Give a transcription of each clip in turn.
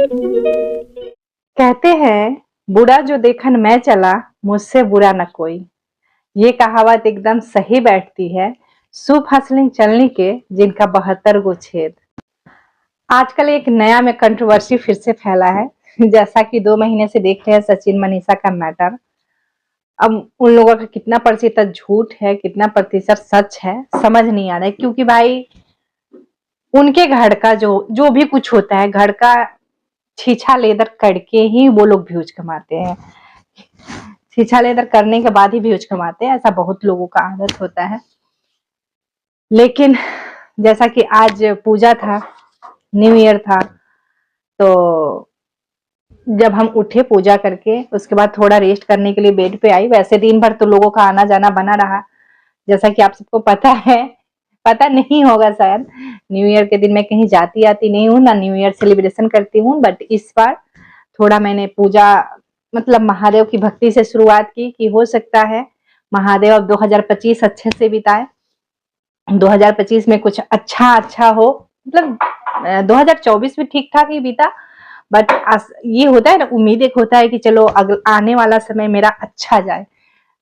कहते हैं बुरा जो देखन मैं चला, मुझसे बुरा न कोई। ये कहावत एकदम सही बैठती है। शुभ हंसलिंग चलनी के जिनका 72 गो छेद। आजकल एक नया में कंट्रोवर्सी फिर से फैला है। जैसा कि 2 महीने से देख रहे हैं सचिन मनीषा का मैटर। अब उन लोगों का कितना प्रतिशत झूठ है, कितना प्रतिशत सच है, समझ नहीं आ रहा है। क्योंकि भाई उनके घर का जो जो भी कुछ होता है, घर का छीछा लेदर करके ही वो लोग व्यूज कमाते हैं। छीछा लेदर करने के बाद ही व्यूज कमाते हैं, ऐसा बहुत लोगों का आदत होता है। लेकिन जैसा कि आज पूजा था, न्यू ईयर था, तो जब हम उठे पूजा करके, उसके बाद थोड़ा रेस्ट करने के लिए बेड पे आई। वैसे दिन भर तो लोगों का आना जाना बना रहा, जैसा कि आप सबको पता है, पता नहीं होगा शायद। न्यू ईयर के दिन मैं कहीं जाती आती नहीं हूँ, ना न्यू ईयर सेलिब्रेशन करती हूँ। बट इस बार थोड़ा मैंने पूजा मतलब महादेव की भक्ति से शुरुआत की कि हो सकता है महादेव अब 2025 अच्छे से बिताए, 2025 में कुछ अच्छा हो। मतलब 2024 भी ठीक ठाक ही बीता, बट ये होता है ना, उम्मीद एक होता है कि चलो आने वाला समय मेरा अच्छा जाए।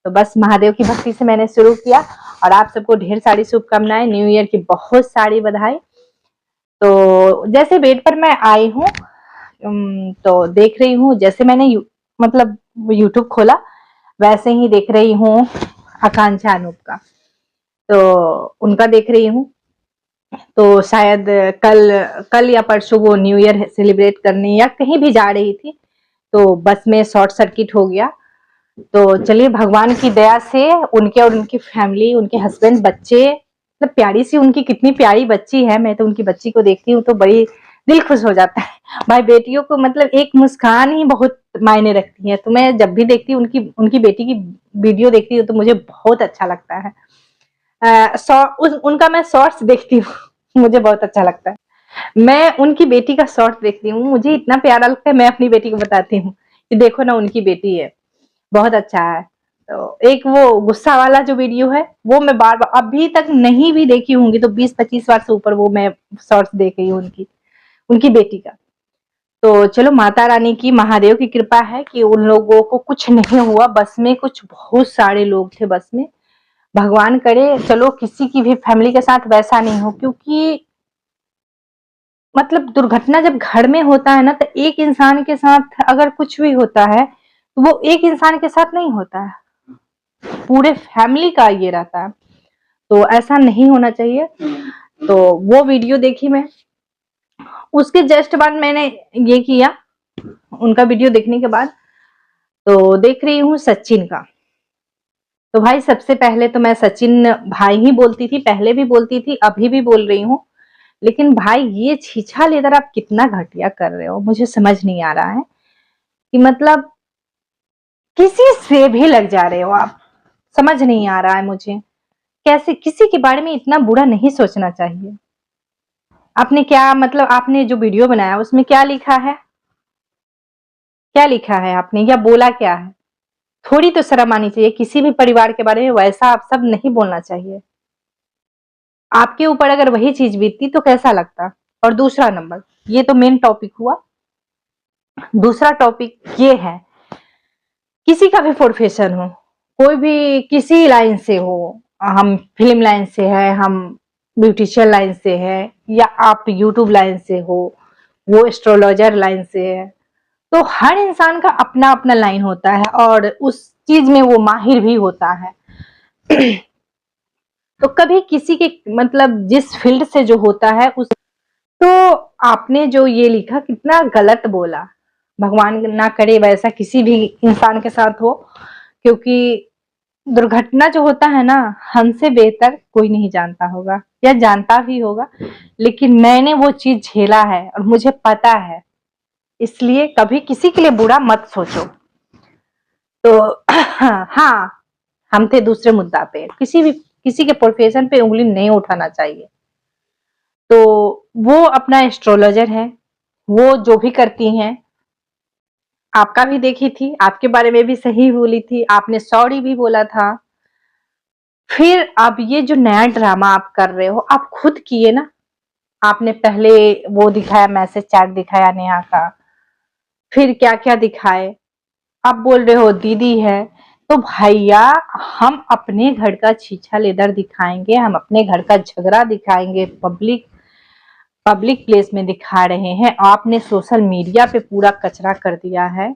तो बस महादेव की भक्ति से मैंने शुरू किया। और आप सबको ढेर सारी शुभकामनाएं, न्यू ईयर की बहुत सारी बधाई। तो जैसे बेड पर मैं आई हूँ, तो देख रही हूँ, जैसे मैंने मतलब यूट्यूब खोला वैसे ही देख रही हूँ आकांक्षा अनूप का। तो उनका देख रही हूँ, तो शायद कल या परसों वो न्यू ईयर सेलिब्रेट करने या कहीं भी जा रही थी, तो बस में शॉर्ट सर्किट हो गया। तो चलिए भगवान की दया से उनके और उनकी फैमिली, उनके हस्बैंड, बच्चे, मतलब प्यारी सी उनकी कितनी प्यारी बच्ची है। मैं तो उनकी बच्ची को देखती हूँ तो बड़ी दिल खुश हो जाता है। भाई बेटियों को मतलब एक मुस्कान ही बहुत मायने रखती है। तो मैं जब भी देखती हूँ उनकी उनकी बेटी की वीडियो देखती हूँ तो मुझे बहुत अच्छा लगता है। उनका मैं शॉर्ट्स देखती हूँ मुझे बहुत अच्छा लगता है। मैं उनकी बेटी का शॉर्ट देखती हूँ, मुझे इतना प्यारा लगता है। मैं अपनी बेटी को बताती हूँ कि देखो ना उनकी बेटी है, बहुत अच्छा है। तो एक वो गुस्सा वाला जो वीडियो है वो मैं बार बार अभी तक नहीं भी देखी होंगी तो 20-25 बार से ऊपर वो मैं शॉर्ट्स देख रही हूँ उनकी उनकी बेटी का। तो चलो माता रानी की, महादेव की कृपा है कि उन लोगों को कुछ नहीं हुआ। बस में कुछ बहुत सारे लोग थे बस में, भगवान करे चलो किसी की भी फैमिली के साथ वैसा नहीं हो। क्योंकि मतलब दुर्घटना जब घर में होता है ना, तो एक इंसान के साथ अगर कुछ भी होता है तो वो एक इंसान के साथ नहीं होता है, पूरे फैमिली का ये रहता है। तो ऐसा नहीं होना चाहिए। तो वो वीडियो देखी मैं, उसके जस्ट बाद मैंने ये किया, उनका वीडियो देखने के बाद तो देख रही हूँ सचिन का। तो भाई सबसे पहले तो मैं सचिन भाई ही बोलती थी, पहले भी बोलती थी, अभी भी बोल रही हूँ। लेकिन भाई ये छीछा लेकर आप कितना घटिया कर रहे हो, मुझे समझ नहीं आ रहा है कि मतलब किसी से भी लग जा रहे हो आप। समझ नहीं आ रहा है मुझे, कैसे किसी के बारे में इतना बुरा नहीं सोचना चाहिए। आपने क्या मतलब, आपने जो वीडियो बनाया उसमें क्या लिखा है, क्या लिखा है आपने, या बोला क्या है? थोड़ी तो शर्म आनी चाहिए। किसी भी परिवार के बारे में वैसा आप सब नहीं बोलना चाहिए। आपके ऊपर अगर वही चीज बीतती तो कैसा लगता। और दूसरा नंबर, ये तो मेन टॉपिक हुआ। दूसरा टॉपिक ये है, किसी का भी प्रोफेशन हो, कोई भी किसी लाइन से हो, हम फिल्म लाइन से है, हम ब्यूटिशियन लाइन से है, या आप यूट्यूब लाइन से हो, वो एस्ट्रोलॉजर लाइन से है, तो हर इंसान का अपना अपना लाइन होता है और उस चीज में वो माहिर भी होता है। तो कभी किसी के मतलब जिस फील्ड से जो होता है उस, तो आपने जो ये लिखा कितना गलत बोला। भगवान ना करे वैसा किसी भी इंसान के साथ हो। क्योंकि दुर्घटना जो होता है ना, हमसे बेहतर कोई नहीं जानता होगा या जानता भी होगा, लेकिन मैंने वो चीज झेला है और मुझे पता है। इसलिए कभी किसी के लिए बुरा मत सोचो। तो हाँ, हम थे दूसरे मुद्दा पे, किसी के प्रोफेशन पे उंगली नहीं उठाना चाहिए। तो वो अपना एस्ट्रोलॉजर है, वो जो भी करती हैं, आपका भी देखी थी, आपके बारे में भी सही बोली थी, आपने सॉरी भी बोला था। फिर अब ये जो नया ड्रामा आप कर रहे हो, आप खुद किए ना। आपने पहले वो दिखाया, मैसेज चैट दिखाया नेहा का, फिर क्या क्या दिखाए। आप बोल रहे हो दीदी है, तो भैया हम अपने घर का छीछा लेदर दिखाएंगे, हम अपने घर का झगड़ा दिखाएंगे, पब्लिक पब्लिक प्लेस में दिखा रहे हैं, आपने सोशल मीडिया पे पूरा कचरा कर दिया है,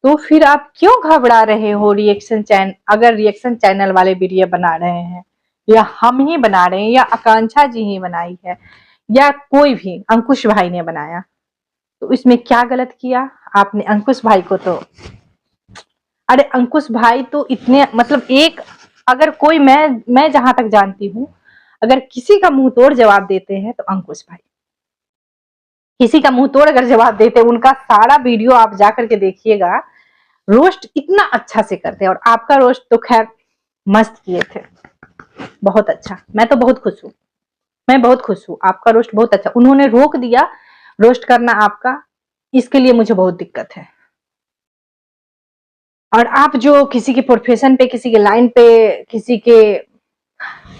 तो फिर आप क्यों घबरा रहे हो रिएक्शन चैनल, अगर रिएक्शन चैनल वाले वीडियो बना रहे हैं या हम ही बना रहे हैं या आकांक्षा जी ही बनाई है या कोई भी अंकुश भाई ने बनाया, तो इसमें क्या गलत किया आपने अंकुश भाई को? तो अरे अंकुश भाई तो इतने मतलब एक, अगर कोई मैं जहां तक जानती हूँ, अगर किसी का मुंह तोड़ जवाब देते हैं तो अंकुश भाई, किसी का मुंह तोड़ अगर जवाब देते हैं, उनका सारा वीडियो आप जाकर के देखिएगा, रोस्ट इतना अच्छा से करते हैं। और आपका रोस्ट तो खैर मस्त किए थे, बहुत अच्छा, मैं तो बहुत खुश हूँ, मैं बहुत खुश हूँ, आपका रोस्ट बहुत अच्छा। उन्होंने रोक दिया रोस्ट करना आपका, इसके लिए मुझे बहुत दिक्कत है। और आप जो किसी के प्रोफेशन पे, किसी के लाइन पे, किसी के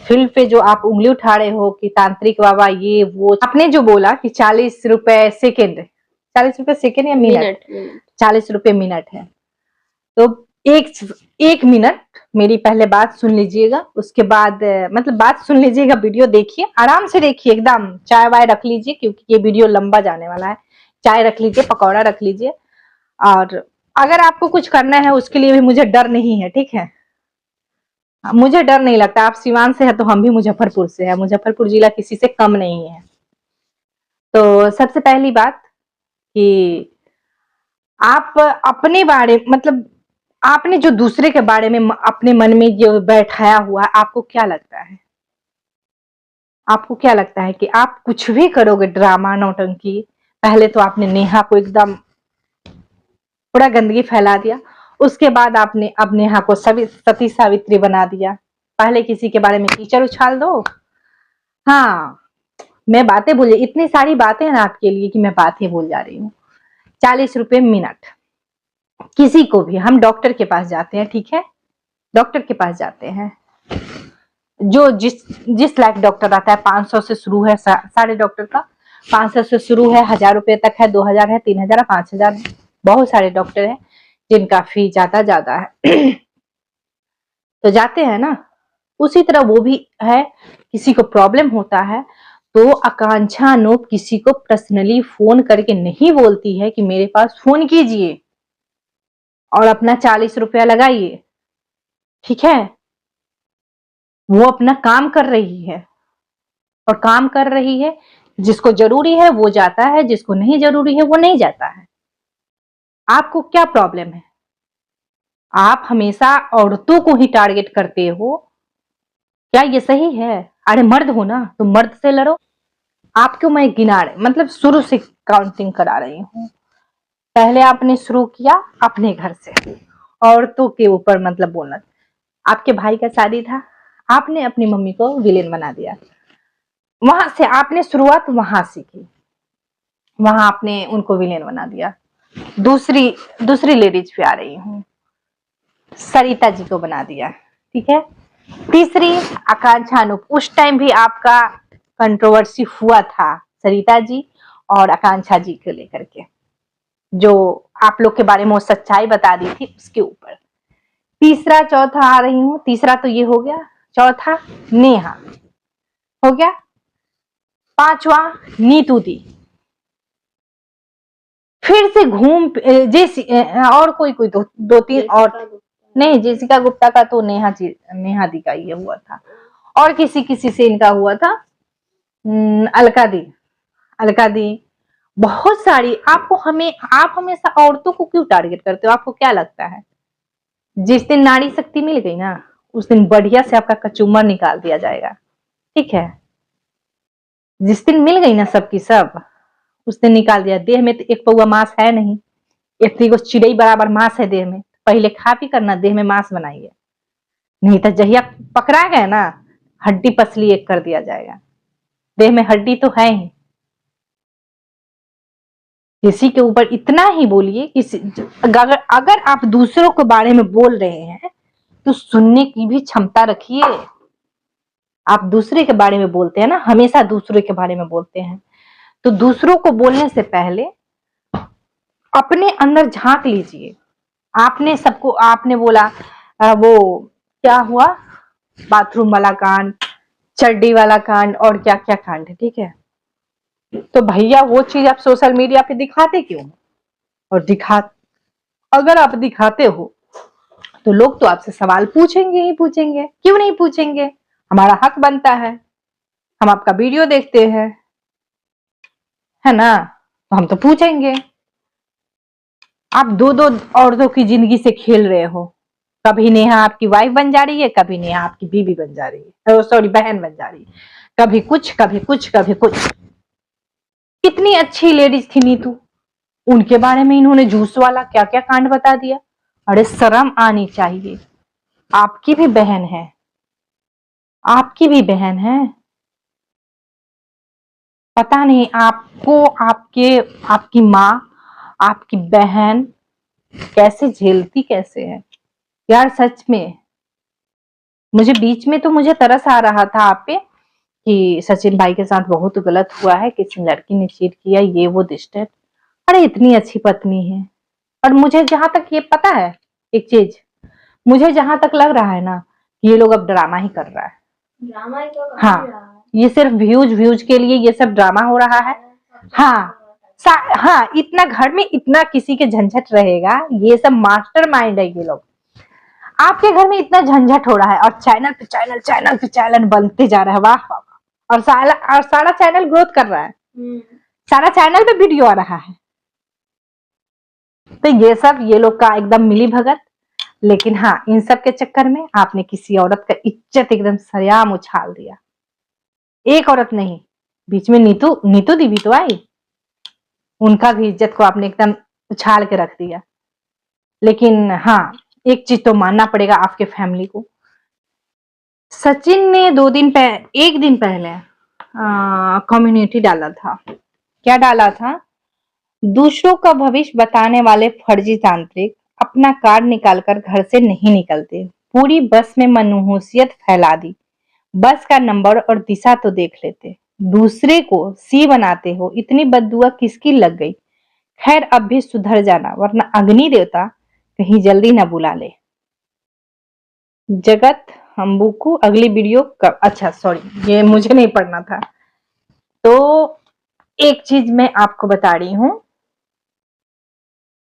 फील्ड पे जो आप उंगली उठा रहे हो कि तांत्रिक बाबा ये वो, आपने जो बोला कि 40 रुपए सेकेंड, 40 रुपए सेकेंड या मिनट, 40 रुपए मिनट है, तो एक मिनट मेरी पहले बात सुन लीजिएगा, उसके बाद मतलब बात सुन लीजिएगा, वीडियो देखिए, आराम से देखिए, एकदम चाय वाय रख लीजिए क्योंकि ये वीडियो लंबा जाने वाला है। चाय रख लीजिए, पकौड़ा रख लीजिए, और अगर आपको कुछ करना है उसके लिए भी मुझे डर नहीं है, ठीक है, मुझे डर नहीं लगता। आप सिवान से है तो हम भी मुजफ्फरपुर से है, मुजफ्फरपुर जिला किसी से कम नहीं है। तो सबसे पहली बात कि आप अपने बारे मतलब आपने जो दूसरे के बारे में अपने मन में जो बैठाया हुआ है, आपको क्या लगता है, आपको क्या लगता है कि आप कुछ भी करोगे ड्रामा नौटंकी? पहले तो आपने नेहा को एकदम पूरा गंदगी फैला दिया, उसके बाद आपने अब नेहा को सती सावित्री बना दिया, पहले किसी के बारे में कीचड़ उछाल दो। हाँ, मैं बातें भूल, इतनी सारी बातें हैं ना आपके लिए कि मैं बातें भूल जा रही हूँ। 40 रुपए मिनट, किसी को भी, हम डॉक्टर के पास जाते हैं, ठीक है, डॉक्टर के पास जाते हैं, जो जिस लायक डॉक्टर आता है, 500 से शुरू है सारे डॉक्टर का, 500 से शुरू है, 1000 रुपए तक है, 2000 है, 3000 है, 5000, बहुत सारे डॉक्टर हैं जिनका फी ज्यादा है। तो जाते हैं ना, उसी तरह वो भी है, किसी को प्रॉब्लम होता है तो आकांक्षा अनूप किसी को पर्सनली फोन करके नहीं बोलती है कि मेरे पास फोन कीजिए और अपना 40 रुपया लगाइए, ठीक है, वो अपना काम कर रही है, और काम कर रही है, जिसको जरूरी है वो जाता है, जिसको नहीं जरूरी है वो नहीं जाता है। आपको क्या प्रॉब्लम है? आप हमेशा औरतों को ही टारगेट करते हो, क्या ये सही है? अरे मर्द हो ना तो मर्द से लड़ो। आपको मैं गिना मतलब शुरू से काउंटिंग करा रही हूँ, पहले आपने शुरू किया अपने घर से, औरतों के ऊपर मतलब बोलना। आपके भाई का शादी था, आपने अपनी मम्मी को विलेन बना दिया, वहां से आपने शुरुआत वहां से की, वहां आपने उनको विलेन बना दिया। दूसरी दूसरी लेडीज पे आ रही हूँ, सरिता जी को बना दिया, ठीक है। तीसरी आकांक्षा अनूप, उस टाइम भी आपका कंट्रोवर्सी हुआ था सरिता जी और आकांक्षा जी को लेकर के, जो आप लोग के बारे में वो सच्चाई बता दी थी उसके ऊपर। तीसरा चौथा आ रही हूँ, तीसरा तो ये हो गया, चौथा नेहा हो गया, पांचवा नीतू दी, फिर से घूम जैसी और कोई दो तीन और नहीं, जेसिका गुप्ता का तो नेहा दी का ये हुआ था, और किसी किसी से इनका हुआ था, अलका दी, बहुत सारी। आप हमेशा औरतों को क्यों टारगेट करते हो? आपको क्या लगता है जिस दिन नारी शक्ति मिल गई ना, उस दिन बढ़िया से आपका कचूमर निकाल दिया जाएगा, ठीक है, जिस दिन मिल गई ना सबकी सब, उस दिन निकाल दिया। देह में तो एक पौआ मांस है नहीं, एक चिड़ई बराबर मांस है देह में, पहले खा पी करना देह में मांस बनाइए, नहीं तो जहिया पकड़ा गए ना, हड्डी पसली एक कर दिया जाएगा, देह में हड्डी तो है ही। किसी के ऊपर इतना ही बोलिए, अगर आप दूसरों के बारे में बोल रहे हैं तो सुनने की भी क्षमता रखिए। आप दूसरे के बारे में बोलते हैं ना, हमेशा दूसरे के बारे में बोलते हैं, तो दूसरों को बोलने से पहले अपने अंदर झांक लीजिए। आपने सबको, आपने बोला वो क्या हुआ, बाथरूम वाला कांड, चड्डी वाला कांड और क्या क्या कांड है, ठीक है। तो भैया वो चीज आप सोशल मीडिया पे दिखाते क्यों? और अगर आप दिखाते हो तो लोग तो आपसे सवाल पूछेंगे ही पूछेंगे, क्यों नहीं पूछेंगे? हमारा हक बनता है, हम आपका वीडियो देखते हैं, है ना, तो हम तो पूछेंगे। आप दो दो औरतों की जिंदगी से खेल रहे हो, कभी नेहा आपकी वाइफ बन जा रही है, कभी नेहा आपकी बीवी बन जा रही है, सॉरी बहन बन जा रही है, कभी कुछ कभी कुछ कभी कुछ। कितनी अच्छी लेडीज थी नीतू, उनके बारे में इन्होंने जूस वाला क्या क्या कांड बता दिया। अरे शर्म आनी चाहिए। आपकी भी बहन है, आपकी भी बहन है। पता नहीं आपको आपकी माँ, आपकी बहन कैसे झेलती कैसे है यार। सच में मुझे बीच में तो मुझे तरस आ रहा था आप पे कि सचिन भाई के साथ बहुत गलत हुआ है, किसी लड़की ने चीट किया, ये वो दिस दैट। अरे इतनी अच्छी पत्नी है। और मुझे जहां तक ये पता है एक चीज, मुझे जहां तक लग रहा है ना, ये लोग अब ड्रामा ही कर रहा है। ड्रामा ही तो हाँ, ये सिर्फ व्यूज व्यूज के लिए ये सब ड्रामा हो रहा है। हाँ हाँ, इतना घर में इतना किसी के झंझट रहेगा, ये सब मास्टर माइंड है ये लोग। आपके घर में इतना झंझट हो रहा है और चैनल पे चैनल, चैनल पे चैनल बनते जा रहा है, वाह वाह। और सारा चैनल ग्रोथ कर रहा है, सारा चैनल पे वीडियो आ रहा है। तो ये सब ये लोग का एकदम मिली भगत। लेकिन हाँ, इन सब के चक्कर में आपने किसी औरत का इज्जत एकदम सरेआम उछाल दिया। एक औरत नहीं, बीच में नीतू दी भी तो आई, उनका भी इज्जत को आपने एकदम उछाल के रख दिया। लेकिन हाँ, एक चीज तो मानना पड़ेगा आपके फैमिली को, सचिन ने एक दिन पहले कम्युनिटी डाला था। क्या डाला था? दूसरों का भविष्य बताने वाले फर्जी तांत्रिक अपना कार्ड निकालकर घर से नहीं निकलते, पूरी बस में मनहूसियत फैला दी। बस का नंबर और दिशा तो देख लेते, दूसरे को सी बनाते हो, इतनी बददुआ किसकी लग गई? खैर अब भी सुधर जाना, वरना अग्नि देवता कहीं जल्दी ना बुला ले। जगत हम्बुकू अगली वीडियो कब? अच्छा सॉरी, ये मुझे नहीं पढ़ना था। तो एक चीज मैं आपको बता रही हूं,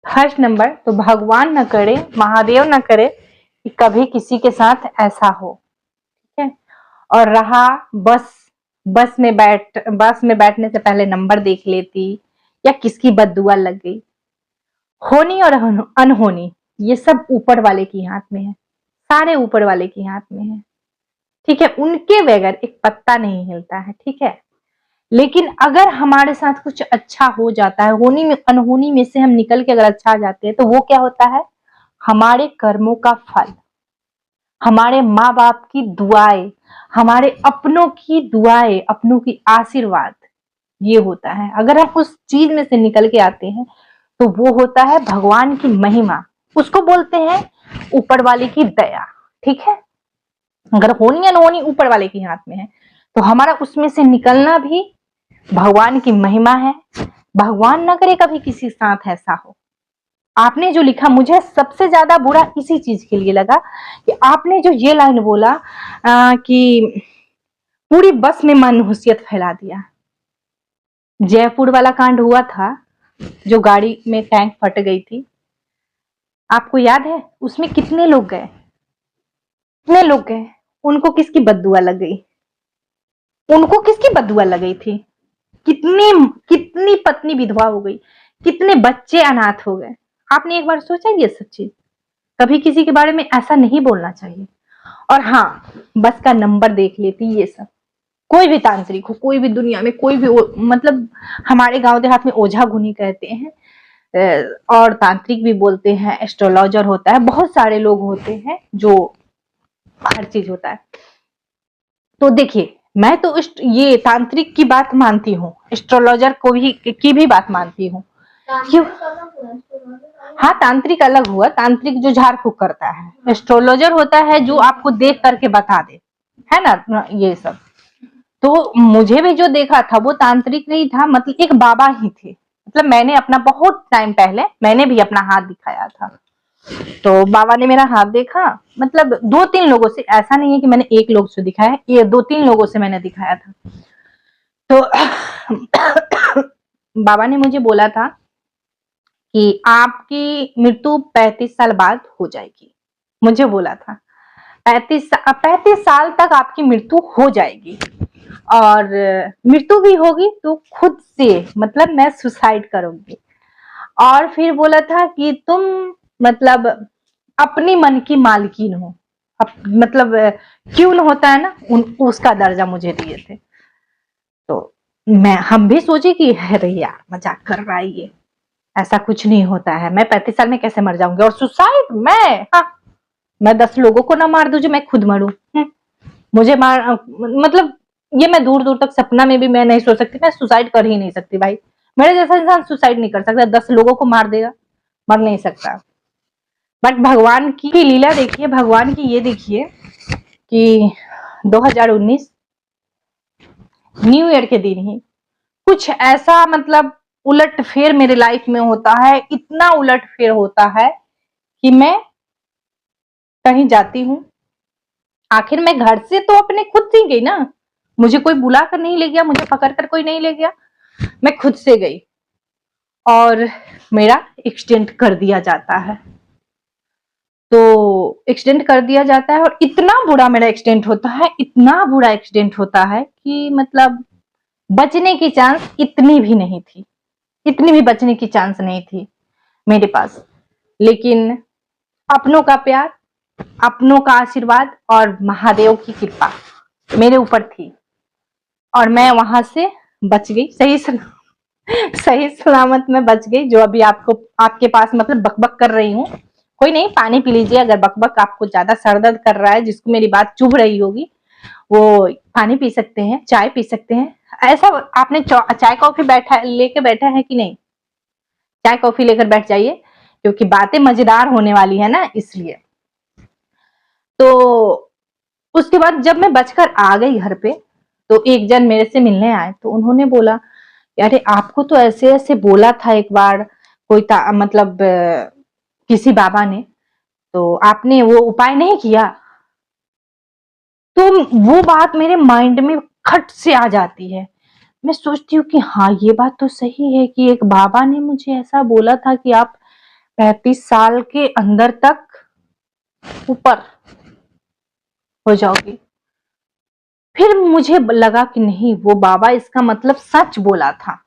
फर्स्ट नंबर तो भगवान न करे, महादेव न करे कि कभी किसी के साथ ऐसा हो, ठीक है। और रहा बस में बैठने से पहले नंबर देख लेती या किसकी बददुआ लग गई, होनी और अनहोनी ये सब ऊपर वाले के हाथ में है, सारे ऊपर वाले के हाथ में है, ठीक है। उनके बगैर एक पत्ता नहीं हिलता है, ठीक है। लेकिन अगर हमारे साथ कुछ अच्छा हो जाता है, होनी में अनहोनी में से हम निकल के अगर अच्छा आ जाते हैं, तो वो क्या होता है? हमारे कर्मों का फल, हमारे माँ बाप की दुआएं, हमारे अपनों की दुआएं, अपनों की आशीर्वाद, ये होता है। अगर हम उस चीज में से निकल के आते हैं तो वो होता है भगवान की महिमा, उसको बोलते हैं ऊपर वाले की दया, ठीक है। अगर होनी या नहोनी ऊपर वाले के हाथ में है, तो हमारा उसमें से निकलना भी भगवान की महिमा है। भगवान ना करे कभी किसी के साथ ऐसा हो। आपने जो लिखा, मुझे सबसे ज्यादा बुरा इसी चीज के लिए लगा कि आपने जो ये लाइन बोला कि पूरी बस में मनहूसियत फैला दिया। जयपुर वाला कांड हुआ था, जो गाड़ी में टैंक फट गई थी, आपको याद है? उसमें कितने लोग गए, कितने लोग गए? उनको किसकी बददुआ लग गई? उनको किसकी बददुआ लग गई थी? कितनी पत्नी विधवा हो गई, कितने बच्चे अनाथ हो गए। आपने एक बार सोचा ये सब चीज? कभी किसी के बारे में ऐसा नहीं बोलना चाहिए। और हाँ, बस का नंबर देख लेती, ये सब कोई भी तांत्रिक हो, कोई भी दुनिया में कोई भी मतलब हमारे गांव देहात में ओझा गुनी कहते हैं, और तांत्रिक भी बोलते हैं, एस्ट्रोलॉजर होता है, बहुत सारे लोग होते हैं जो हर चीज होता है। तो देखिए, मैं तो ये तांत्रिक की बात मानती हूँ, एस्ट्रोलॉजर को भी की भी बात मानती हूँ। क्यों? हाँ, तांत्रिक अलग हुआ, तांत्रिक जो झाड़ फूक करता है, एस्ट्रोलॉजर होता है जो आपको देख करके बता दे, है ना, ये सब। तो मुझे भी जो देखा था वो तांत्रिक नहीं था, मतलब एक बाबा ही थे, मतलब मैंने अपना बहुत टाइम पहले मैंने भी अपना हाथ दिखाया था। तो बाबा ने मेरा हाथ देखा, मतलब 2-3 लोगों से, ऐसा नहीं है कि मैंने एक लोग से दिखाया, ये 2-3 लोगों से मैंने दिखाया था। तो बाबा ने मुझे बोला था कि आपकी मृत्यु 35 साल बाद हो जाएगी। मुझे बोला था 35 साल तक आपकी मृत्यु हो जाएगी, और मृत्यु भी होगी तो खुद से, मतलब मैं सुसाइड करूंगी। और फिर बोला था कि तुम मतलब अपनी मन की मालकिन हो। मतलब क्यों न होता है ना, उसका दर्जा मुझे दिए थे। तो हम भी सोचे कि अरे यार मजाक कर रहा है ये, ऐसा कुछ नहीं होता है, मैं 35 साल में कैसे मर जाऊंगी, और सुसाइड हाँ, मैं 10 लोगों को ना मार दूं जो मैं खुद मरूं। मुझे मतलब ये मैं दूर दूर तक सपना में भी मैं नहीं सोच सकती, मैं सुसाइड कर ही नहीं सकती भाई। मेरे जैसा इंसान सुसाइड नहीं कर सकता, 10 लोगों को मार देगा, मर नहीं सकता। बट भगवान की लीला देखिए, भगवान की ये देखिए कि 2019 न्यू ईयर के दिन ही कुछ ऐसा मतलब उलट फेर मेरे लाइफ में होता है, इतना उलट फेर होता है कि मैं कहीं जाती हूँ, आखिर मैं घर से तो अपने खुद से गई ना, मुझे कोई बुला कर नहीं ले गया, मुझे पकड़ कर कोई नहीं ले गया, मैं खुद से गई, और मेरा एक्सीडेंट कर दिया जाता है। तो एक्सीडेंट कर दिया जाता है, और इतना बुरा मेरा एक्सीडेंट होता है, इतना बुरा एक्सीडेंट होता है कि मतलब बचने की चांस इतनी भी नहीं थी, इतनी भी बचने की चांस नहीं थी मेरे पास। लेकिन अपनों का प्यार, अपनों का आशीर्वाद और महादेव की कृपा मेरे ऊपर थी, और मैं वहां से बच गई, सही सलामत में बच गई। जो अभी आपको आपके पास मतलब बकबक कर रही हूँ, कोई नहीं, पानी पी लीजिए। अगर बकबक आपको ज्यादा सर दर्द कर रहा है, जिसको मेरी बात चुभ रही होगी, वो पानी पी सकते हैं, चाय पी सकते हैं। ऐसा आपने चाय कॉफी लेके बैठा है कि नहीं? चाय कॉफी लेकर बैठ जाइए, क्योंकि बातें मजेदार होने वाली है ना, इसलिए। तो उसके बाद जब मैं बचकर आ गई घर पे, तो एक जन मेरे से मिलने आए, तो उन्होंने बोला, अरे आपको तो ऐसे ऐसे बोला था एक बार कोई मतलब किसी बाबा ने, तो आपने वो उपाय नहीं किया। तो वो बात मेरे माइंड में खट से आ जाती है। मैं सोचती हूँ कि हाँ, ये बात तो सही है कि एक बाबा ने मुझे ऐसा बोला था कि आप 35 साल के अंदर तक ऊपर हो जाओगी। फिर मुझे लगा कि नहीं, वो बाबा इसका मतलब सच बोला था।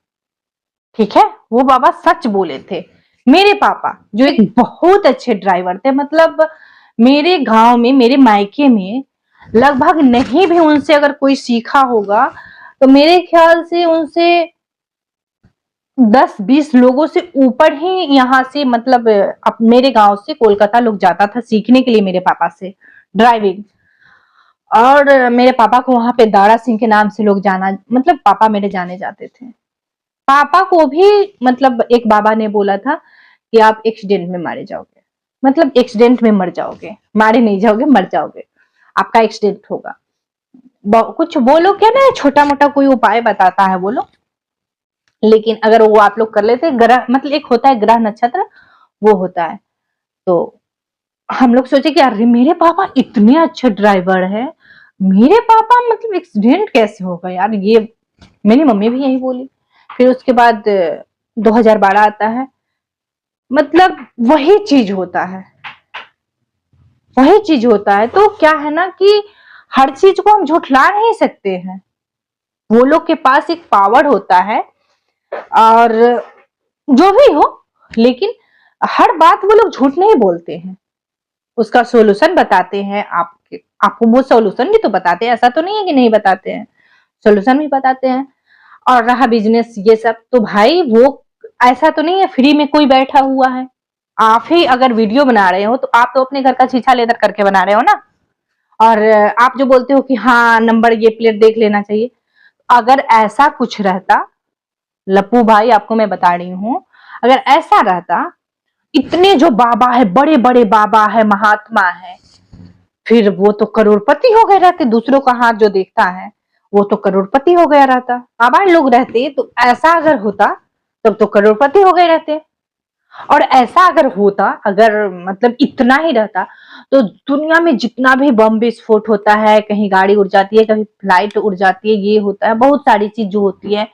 ठीक है, वो बाबा सच बोले थे। मेरे पापा जो एक बहुत अच्छे ड्राइवर थे, मतलब मेरे गांव में, मेरे मायके में लगभग नहीं भी उनसे अगर कोई सीखा होगा, तो मेरे ख्याल से उनसे 10-20 लोगों से ऊपर ही यहाँ से, मतलब अब मेरे गांव से कोलकाता लोग जाता था सीखने के लिए मेरे पापा से ड्राइविंग। और मेरे पापा को वहां पे दारा सिंह के नाम से लोग जाना, मतलब पापा मेरे जाने जाते थे। पापा को भी मतलब एक बाबा ने बोला था कि आप एक्सीडेंट में मारे जाओगे, मतलब एक्सीडेंट में मर जाओगे, मारे नहीं जाओगे, मर जाओगे, आपका एक्सीडेंट होगा। कुछ वो लोग क्या ना, छोटा मोटा कोई उपाय बताता है वो लोग, लेकिन अगर वो आप लोग कर लेते, ग्रह मतलब एक होता है ग्रह नक्षत्र, वो होता है। तो हम लोग सोचे कि अरे मेरे पापा इतने अच्छे ड्राइवर है, मेरे पापा मतलब एक्सीडेंट कैसे होगा यार, ये मेरी मम्मी भी यही बोली। फिर उसके बाद 2012 आता है, मतलब वही चीज होता है, वही चीज होता है। तो क्या है ना कि हर चीज को हम झुठला नहीं सकते हैं, वो लोग के पास एक पावर होता है, और जो भी हो, लेकिन हर बात वो लोग झूठ नहीं बोलते हैं, उसका सोल्यूशन बताते हैं। आपको वो सोल्यूशन भी तो बताते हैं, ऐसा तो नहीं है कि नहीं बताते हैं, सोल्यूशन भी बताते हैं। और रहा बिजनेस ये सब, तो भाई वो ऐसा तो नहीं है फ्री में कोई बैठा हुआ है। आप ही अगर वीडियो बना रहे हो, तो आप तो अपने घर का शीशा लेदर करके बना रहे हो ना, और आप जो बोलते हो कि हाँ नंबर ये प्लेट देख लेना चाहिए, अगर ऐसा कुछ रहता, लप्पू भाई आपको मैं बता रही हूँ, अगर ऐसा रहता, इतने जो बाबा है, बड़े बड़े बाबा है, महात्मा है, फिर वो तो करोड़पति हो गए रहते। दूसरों का हाथ जो देखता है वो तो करोड़पति हो गया रहता, बाबा लोग रहते। तो ऐसा अगर होता तब तो करोड़पति हो गए रहते। और ऐसा अगर होता, अगर मतलब इतना ही रहता, तो दुनिया में जितना भी बम विस्फोट होता है, कहीं गाड़ी उड़ जाती है, कहीं फ्लाइट उड़ जाती है, ये होता है, बहुत सारी चीज जो होती है,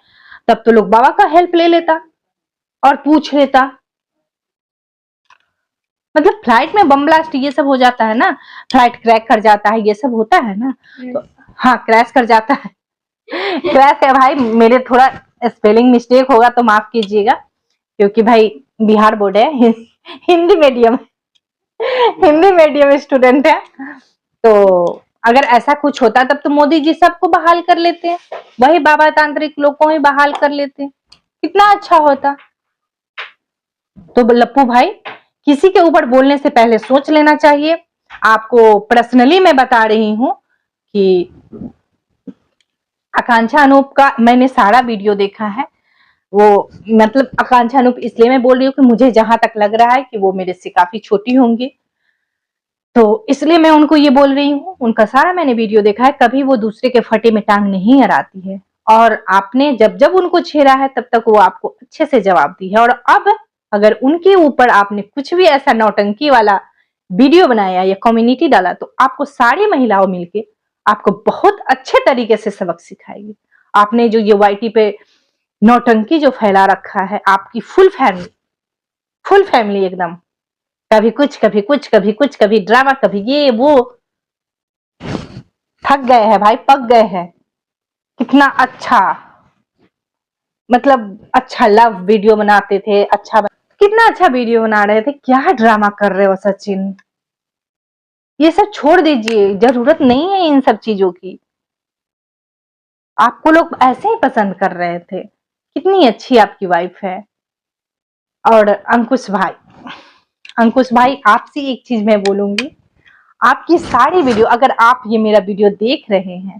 तब तो लोग बाबा का हेल्प ले लेता और पूछ लेता। मतलब फ्लाइट में बम ब्लास्ट ये सब हो जाता है ना, फ्लाइट क्रैक कर जाता है, ये सब होता है ना, तो हाँ क्रैश कर जाता है। क्रैश है भाई, मेरे थोड़ा स्पेलिंग मिस्टेक होगा तो माफ कीजिएगा, क्योंकि भाई बिहार बोर्ड है, Hindi medium, Hindi medium student है। तो अगर ऐसा कुछ होता तब तो मोदी जी सबको बहाल कर लेते, वही बाबा तांत्रिक लोग को ही बहाल कर लेते, कितना अच्छा होता। तो लप्पू भाई, किसी के ऊपर बोलने से पहले सोच लेना चाहिए। आपको पर्सनली मैं बता रही हूँ कि आकांक्षा अनूप का मैंने सारा वीडियो देखा है। वो मतलब आकांक्षा अनूप इसलिए मैं बोल रही हूँ कि मुझे जहां तक लग रहा है कि वो मेरे से काफी छोटी होंगी, तो इसलिए मैं उनको ये बोल रही हूँ। उनका सारा मैंने वीडियो देखा है, कभी वो दूसरे के फटे में टांग नहीं अड़ाती है। और आपने जब जब उनको छेड़ा है तब तक वो आपको अच्छे से जवाब दी है। और अब अगर उनके ऊपर आपने कुछ भी ऐसा नौटंकी वाला वीडियो बनाया या कम्युनिटी डाला, तो आपको सारी महिलाओं मिलके आपको बहुत अच्छे तरीके से सबक सिखाएगी। आपने जो ये वाईटी पे नौटंकी जो फैला रखा है, आपकी फुल फैमिली एकदम, कभी कुछ कभी कुछ कभी कुछ, कभी ड्रामा, कभी ये वो, थक गए हैं भाई, पक गए हैं। कितना अच्छा, मतलब अच्छा लव वीडियो बनाते थे, कितना अच्छा वीडियो बना रहे थे। क्या ड्रामा कर रहे हो सचिन, ये सब छोड़ दीजिए, जरूरत नहीं है इन सब चीजों की। आपको लोग ऐसे ही पसंद कर रहे थे, कितनी अच्छी आपकी वाइफ है। और अंकुश भाई आपसे एक चीज मैं बोलूंगी, आपकी सारी वीडियो, अगर आप ये मेरा वीडियो देख रहे हैं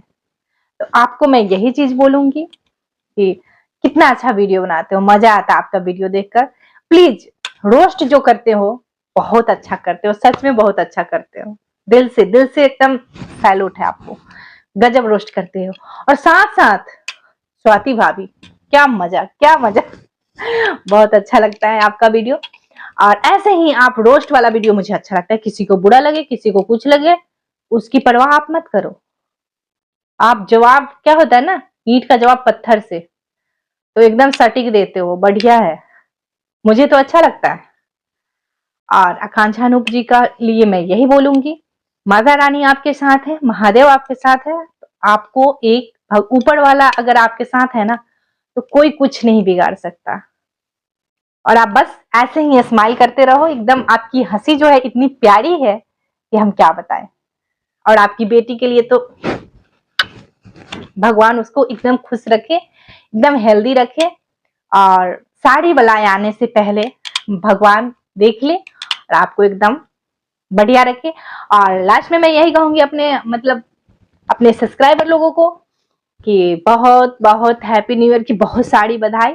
तो आपको मैं यही चीज बोलूंगी कि कितना अच्छा वीडियो बनाते हो, मजा आता है आपका वीडियो देखकर। प्लीज रोस्ट जो करते हो बहुत अच्छा करते हो, सच में बहुत अच्छा करते हो, दिल से एकदम सैल्यूट है आपको, गजब रोस्ट करते हो। और साथ साथ स्वाति भाभी, क्या मजा क्या मजा, बहुत अच्छा लगता है आपका वीडियो। और ऐसे ही आप रोस्ट वाला वीडियो मुझे अच्छा लगता है, किसी को बुरा लगे, किसी को कुछ लगे, उसकी परवाह आप मत करो। आप जवाब, क्या होता है ना, ईंट का जवाब पत्थर से, तो एकदम सटीक देते हो, बढ़िया है, मुझे तो अच्छा लगता है। और आकांक्षा अनूप जी का लिए मैं यही बोलूंगी, माता रानी आपके साथ है, महादेव आपके साथ है, तो आपको एक ऊपर वाला अगर आपके साथ है ना, तो कोई कुछ नहीं बिगाड़ सकता। और आप बस ऐसे ही स्माइल करते रहो, एकदम आपकी हंसी जो है इतनी प्यारी है कि हम क्या बताएं। और आपकी बेटी के लिए तो भगवान उसको एकदम खुश रखे, एकदम हेल्दी रखे, और सारी बलाएं आने से पहले भगवान देख ले और आपको एकदम बढ़िया रखे। और लास्ट में मैं यही कहूंगी अपने सब्सक्राइबर लोगों को कि बहुत बहुत हैप्पी न्यू ईयर की बहुत सारी बधाई।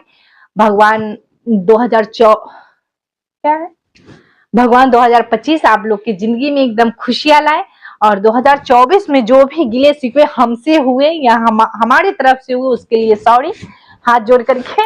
भगवान 2025 आप लोग की जिंदगी में एकदम खुशियां लाए। और 2024 में जो भी गिले शिकवे हमसे हुए या हमारी तरफ से हुए, उसके लिए सॉरी, हाथ जोड़ करके